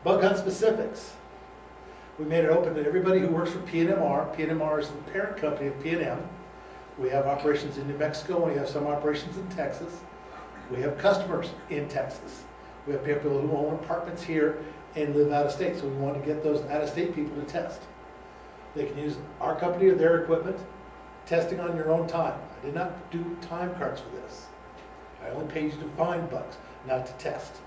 Bug hunt specifics. We made it open to everybody who works for P&MR. P&MR is the parent company of P&M. We have operations in New Mexico, and we have some operations in Texas. We have customers in Texas. We have people who own apartments here and live out of state, so we want to get those out-of-state people to test. They can use our company or their equipment, testing on your own time. I did not do time cards for this. I only paid you to find bugs, not to test.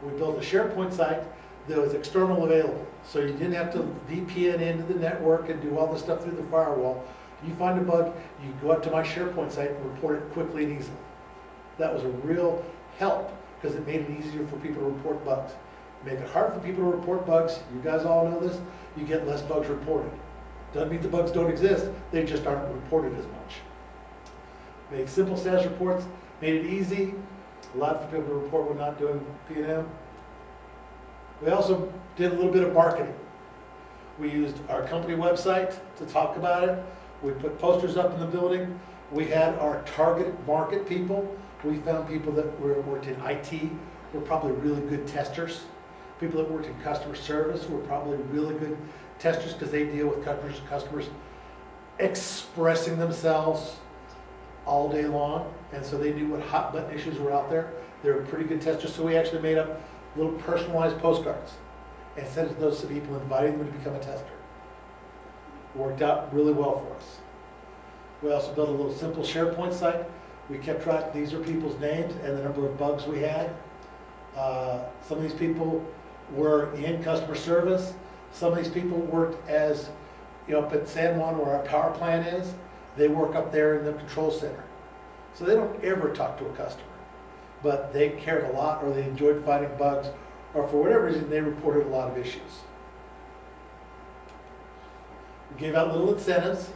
We built a SharePoint site that was external available, so you didn't have to VPN into the network and do all the stuff through the firewall. You find a bug, you go up to my SharePoint site and report it quickly and easily. That was a real help because it made it easier for people to report bugs. Make it hard for people to report bugs. You guys all know this. You get less bugs reported. Doesn't mean the bugs don't exist, they just aren't reported as much. Make simple status reports, made it easy, allowed for people to report when not doing P&M. We also did a little bit of marketing. We used our company website to talk about it. We put posters up in the building. We had our target market people. We found people that worked in IT were probably really good testers. People that worked in customer service were probably really good testers because they deal with customers expressing themselves all day long, and so they knew what hot button issues were out there. They were pretty good testers, so we actually made up little personalized postcards and sent it to those people, inviting them to become a tester. It worked out really well for us. We also built a little simple SharePoint site. We kept track, these are people's names and the number of bugs we had. Some of these people were in customer service. Some of these people worked as, up at San Juan where our power plant is, they work up there in the control center. So they don't ever talk to a customer, but they cared a lot, or they enjoyed finding bugs, or for whatever reason, they reported a lot of issues. We gave out little incentives.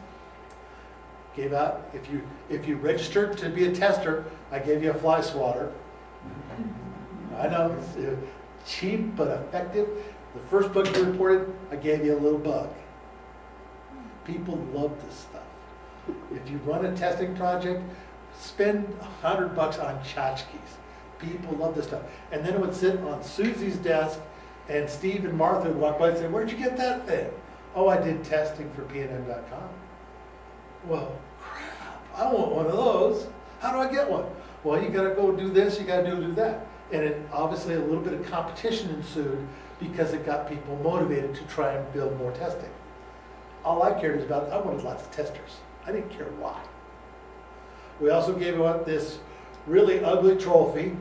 Gave out, if you registered to be a tester, I gave you a fly swatter. I know, it's cheap but effective. The first bug you reported, I gave you a little bug. People love this stuff. If you run a testing project, spend $100 on tchotchkes. People love this stuff. And then it would sit on Susie's desk, and Steve and Martha would walk by and say, "Where'd you get that thing?" "Oh, I did testing for pnm.com. "Well, crap, I want one of those. How do I get one?" "Well, you gotta go do this, you gotta do that." And it, obviously a little bit of competition ensued because it got people motivated to try and build more testing. All I cared about, I wanted lots of testers. I didn't care why. We also gave out this really ugly trophy,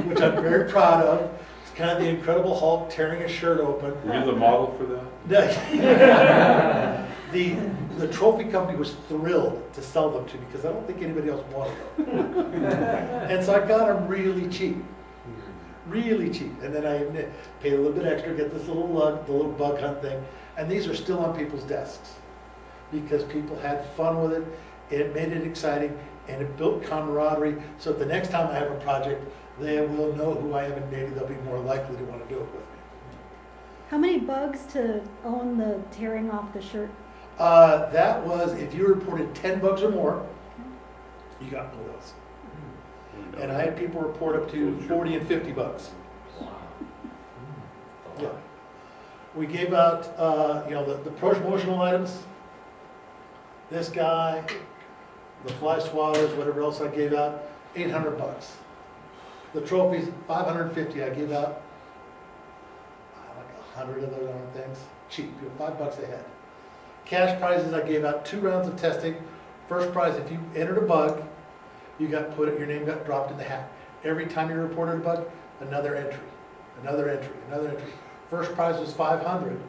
which I'm very proud of. It's kind of the Incredible Hulk tearing his shirt open. Were you the model for that? The trophy company was thrilled to sell them to me because I don't think anybody else wanted them. And so I got them really cheap. Really cheap. And then I paid a little bit extra to get this little lug, the little bug hunt thing. And these are still on people's desks because people had fun with it. It made it exciting and it built camaraderie. So the next time I have a project, they will know who I am and maybe they'll be more likely to want to do it with me. How many bugs to own the tearing off the shirt? That was, if you reported 10 bugs or more, you got one of those. And I had people report up to 40 and 50 bugs. Yeah. We gave out, the promotional items. This guy, the fly swatters, whatever else I gave out, $800. The trophies, $550. I gave out like 100 of those other things. Cheap, $5 a head. Cash prizes, I gave out 2 rounds of testing. First prize, if you entered a bug, your name got dropped in the hat. Every time you reported a bug, another entry, another entry, another entry. First prize was $500,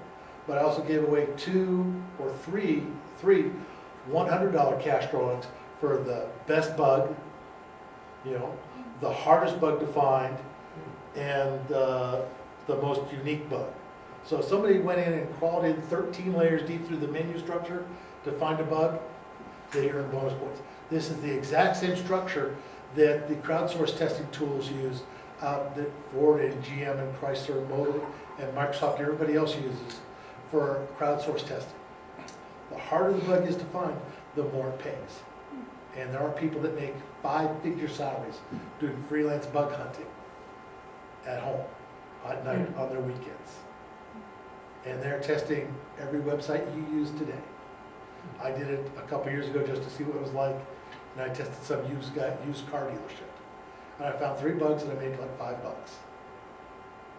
but I also gave away 2 or 3 $100 cash drawings for the best bug, the hardest bug to find, and the most unique bug. So if somebody went in and crawled in 13 layers deep through the menu structure to find a bug, they earn bonus points. This is the exact same structure that the crowdsource testing tools use that Ford and GM and Chrysler, Motor, and Microsoft and everybody else uses for crowdsource testing. The harder the bug is to find, the more it pays. And there are people that make 5-figure salaries doing freelance bug hunting at home. at night on their weekends. And they're testing every website you use today. I did it a couple years ago just to see what it was like, and I tested some used car dealership. And I found 3 bugs and I made like $5.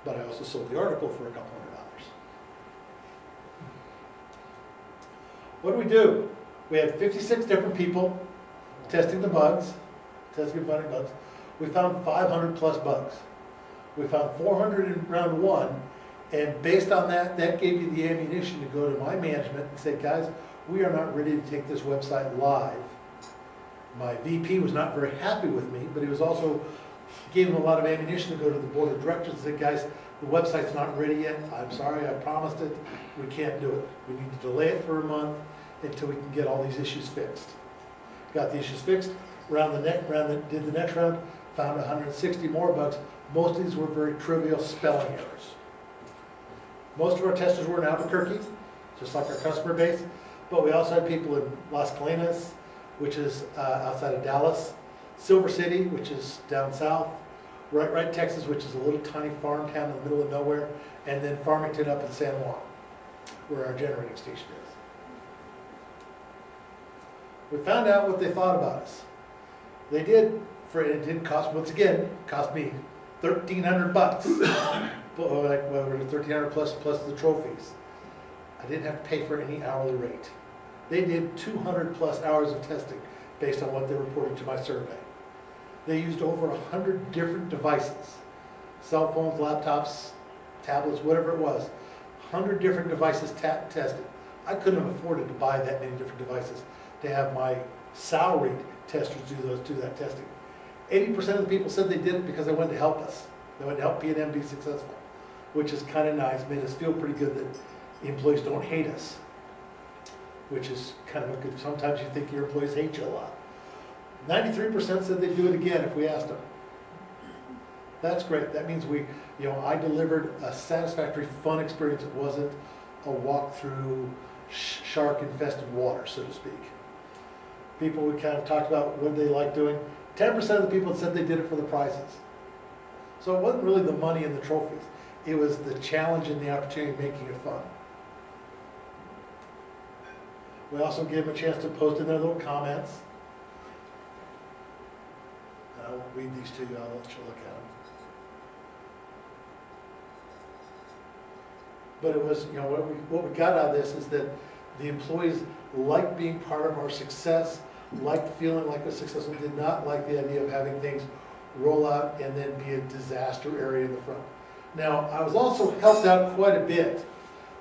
But I also sold the article for a couple $100. What do? We had 56 different people testing the bugs, testing and finding bugs. We found 500 plus bugs. We found 400 in round 1, and based on that, that gave you the ammunition to go to my management and say, guys, we are not ready to take this website live. My VP was not very happy with me, but he was also gave him a lot of ammunition to go to the board of directors and say, guys, the website's not ready yet. I'm sorry, I promised it. We can't do it. We need to delay it for a month until we can get all these issues fixed. Got the issues fixed. Did the next round, found 160 more bugs. Most of these were very trivial spelling errors. Most of our testers were in Albuquerque, just like our customer base, but we also had people in Las Colinas, which is outside of Dallas, Silver City, which is down south, Wright, Texas, which is a little tiny farm town in the middle of nowhere, and then Farmington up in San Juan, where our generating station is. We found out what they thought about us. They did, it did cost, once again, cost me $1,300. But like, well, $1,300 plus the trophies. I didn't have to pay for any hourly rate. They did 200 plus hours of testing based on what they reported to my survey. They used over 100 different devices, cell phones, laptops, tablets, whatever it was. 100 different devices tested. I couldn't have afforded to buy that many different devices to have my salaried testers do that testing. 80% of the people said they did it because they wanted to help us. They wanted to help P&M be successful, which is kind of nice, made us feel pretty good that the employees don't hate us, which is kind of a good, sometimes you think your employees hate you a lot. 93% said they'd do it again if we asked them. That's great. That means I delivered a satisfactory, fun experience. It wasn't a walk through shark-infested water, so to speak. People, we kind of talked about what they like doing. 10% of the people said they did it for the prizes. So it wasn't really the money and the trophies. It was the challenge and the opportunity of making it fun. We also gave them a chance to post in their little comments. And I won't read these to you, I'll let you look at them. But it was, what we got out of this is that the employees liked being part of our success, liked feeling like we're successful, did not like the idea of having things roll out and then be a disaster area in the front. Now, I was also helped out quite a bit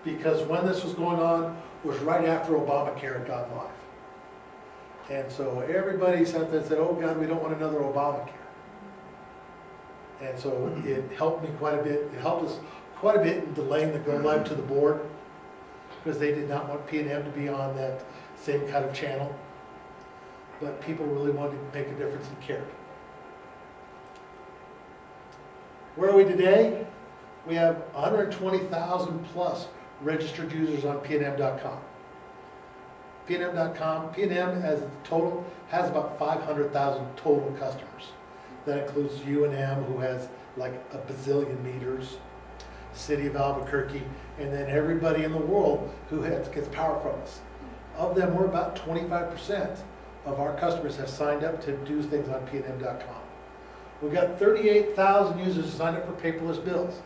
because when this was going on was right after Obamacare had gone live. And so everybody sat there and said, oh God, we don't want another Obamacare. And so it helped me quite a bit. It helped us quite a bit in delaying the go live to the board because they did not want P&M to be on that same kind of channel. But people really wanted to make a difference and cared. Where are we today? We have 120,000 plus registered users on PNM.com. PNM.com, PNM as a total has about 500,000 total customers. That includes UNM, who has like a bazillion meters, City of Albuquerque, and then everybody in the world who gets power from us. Of them, we're about 25% of our customers have signed up to do things on PNM.com. We've got 38,000 users who signed up for paperless bills.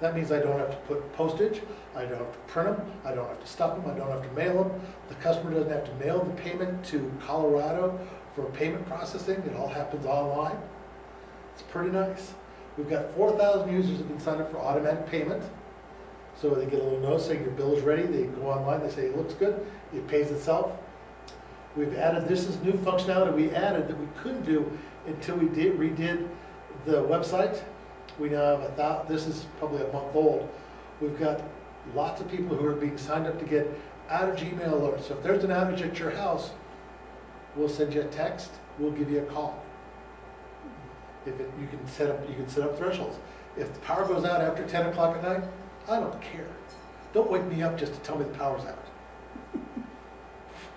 That means I don't have to put postage, I don't have to print them, I don't have to stuff them, I don't have to mail them. The customer doesn't have to mail the payment to Colorado for payment processing. It all happens online. It's pretty nice. We've got 4,000 users who have been signed up for automatic payment. So they get a little note saying your bill is ready. They go online, they say it looks good, it pays itself. We've added, this is new functionality we added that we couldn't do until we redid the website. We now have this is probably a month old. We've got lots of people who are being signed up to get outage email alerts. So if there's an outage at your house, we'll send you a text, we'll give you a call. You can set up thresholds. If the power goes out after 10 o'clock at night, I don't care. Don't wake me up just to tell me the power's out.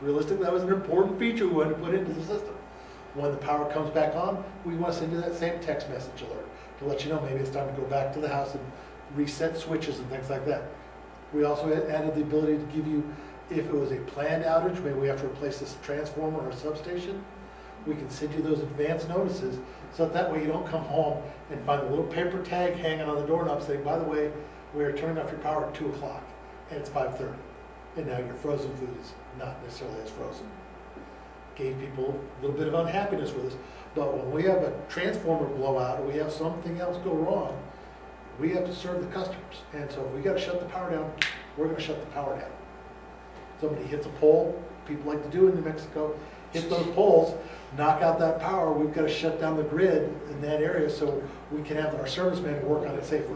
Realistically, that was an important feature we wanted to put into the system. When the power comes back on, we want to send you that same text message alert. to let you know maybe it's time to go back to the house and reset switches and things like that. We also added the ability to give you, if it was a planned outage, maybe we have to replace this transformer or substation, we can send you those advance notices, so that way you don't come home and find a little paper tag hanging on the doorknob saying, by the way, we are turning off your power at 2 o'clock, and it's 5:30, and now your frozen food is not necessarily as frozen. Gave people a little bit of unhappiness with us, but when we have a transformer blowout, or we have something else go wrong, we have to serve the customers, and so if we gotta shut the power down, we're gonna shut the power down. Somebody hits a pole, people like to do in New Mexico, hit those poles, knock out that power, we've got to shut down the grid in that area so we can have our servicemen work on it safely.